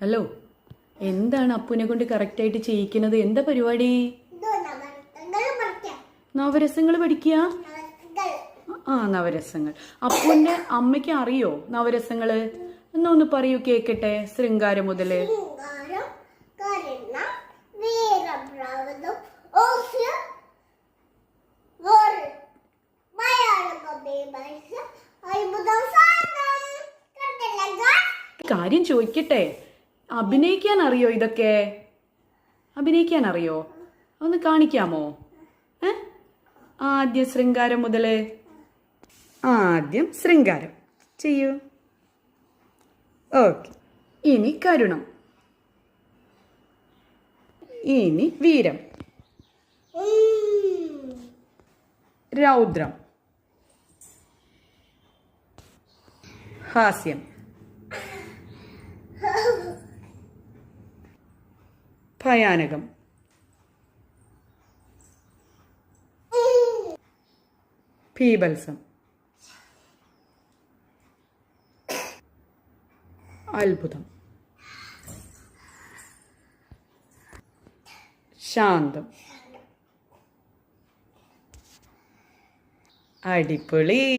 Hello, എന്താണ് അപ്പുനെ കൊണ്ട് കറക്റ്റായിട്ട് ചെയ്യിക്കുന്നത്? എന്താ പരിപാടി? നവരസങ്ങൾ പഠിക്കുക. നവരസങ്ങൾ. അപ്പുന്റെ അമ്മയ്ക്ക് അറിയോ നവരസങ്ങള്? എന്നൊന്ന് പറയൂ, കേക്കട്ടെ. ശൃംഗാരം മുതല്. കാര്യം ചോദിക്കട്ടെ, അഭിനയിക്കാൻ അറിയോ? ഇതൊക്കെ അഭിനയിക്കാൻ അറിയോ? ഒന്ന് കാണിക്കാമോ? ആദ്യം ശൃംഗാരം മുതല്. ആദ്യം ശൃംഗാരം ചെയ്യൂ. ഓക്കെ. ഇനി കരുണം. ഇനി വീരം. രൗദ്രം. ഹാസ്യം. ഭയാനകം. ഭീഭത്സം. അത്ഭുതം. ശാന്തം. അടിപൊളി.